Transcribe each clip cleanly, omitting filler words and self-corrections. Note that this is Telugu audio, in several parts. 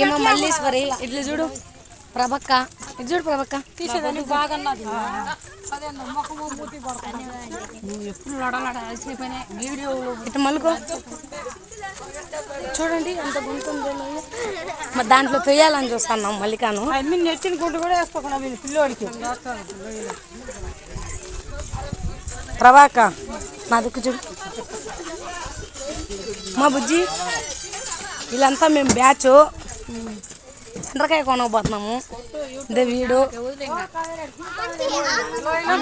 ఏమో మల్లీశ్వరి ఇట్లా చూడు ప్రభక్క ఇది చూడు ప్రభక్క తీసేదాన్ని బాగా ఎప్పుడు లడలడాల్సిపోయినా వీడియో ఇట్లా మలుకో చూడండి ఎంత గుంటుందో మరి దాంట్లో తొయ్యాలని చూస్తున్నాం మల్లికాను అన్ని నెచ్చిన గుడ్డు కూడా వేసుకోకుండా మీరు పిల్లోడికి ప్రభాక నా దుక్కు చూడు మా బుజ్జి వీళ్ళంతా మేము బ్యాచ్ ఎండ్రకాయ కొనకపోతున్నాము ఇదే వీడు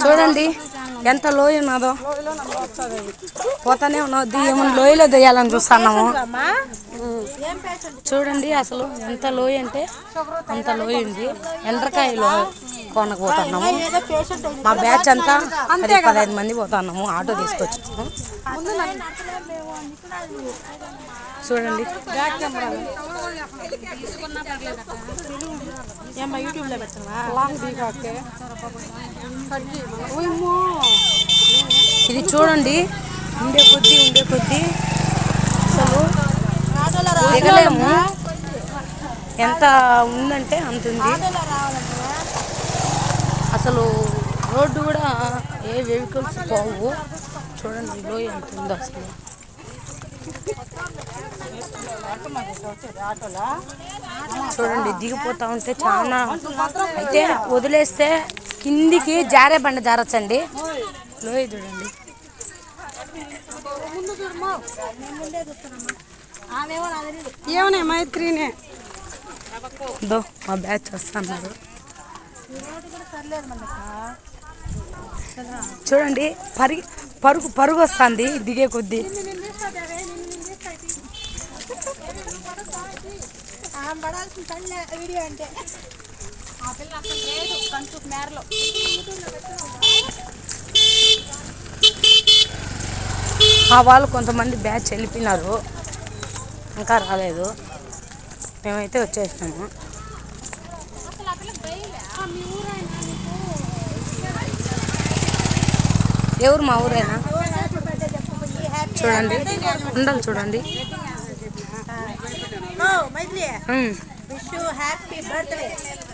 చూడండి ఎంత లోయ ఉన్నదో పోతానే ఉన్నది ఏమన్నా లోయలో దొయ్యాలని చూస్తున్నాము చూడండి అసలు ఎంత లోయ అంటే అంత లోయ ఉంది ఎండ్రకాయలో కొనకపోతున్నాము మా బ్యాచ్ అంతా 15 మంది పోతున్నాము ఆటో తీసుకొచ్చాము చూడండి యూట్యూబ్లో పెట్టావా ఇది చూడండి ఉండే కొద్దీ అసలు దిగలేము ఎంత ఉందంటే అంత ఉంది అసలు రోడ్డు కూడా ఏ వెహికల్స్ పోవు చూడండి లోయ ఎంత ఉందో అసలు చూడండి దిగిపోతా ఉంటే చాలా అయితే వదిలేస్తే కిందికి జారే బండ జారొచ్చండి లోయ చూడండి ఏమన్నా మైత్రినే దో మా బ్యాచ్ వస్తున్నారు చూడండి పరుగు వస్తుంది దిగే కొద్దీ మా వాళ్ళు కొంతమంది బ్యాచ్ వెళ్ళిపోయినారు ఇంకా రాలేదు మేమైతే వచ్చేసినాము ఎవరు మా ఊరేనా చూడండి ఉండాలి చూడండి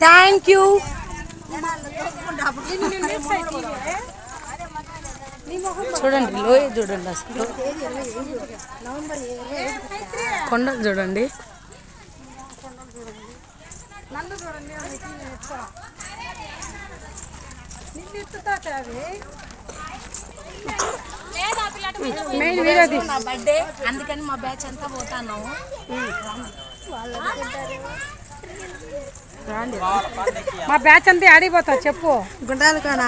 థ్యాంక్ యూ చూడండి లోయ చూడండి అసలు కొండలు చూడండి నా బర్త్డే అందుకని మా బ్యాచ్ అంతా పోతున్నాము మా బ్యాచ్ అంతా ఆడిపోతా చెప్పు గుండాలు కానా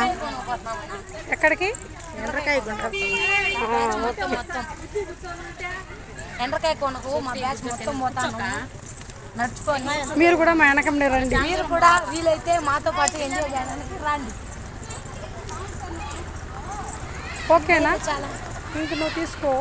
ఎక్కడికి ఎండ్రకాయ గుండాలు ఎండ్రకాయ కొనకు మా బ్యాచ్ మొత్తం పోతాను నడుచుకొని మీరు కూడా మా వెనకండి రండి మీరు కూడా వీలైతే మాతో పాటు ఎంజాయ్ చేయడానికి రండి ఓకేనా చాలా ఇంక నువ్వు తీసుకో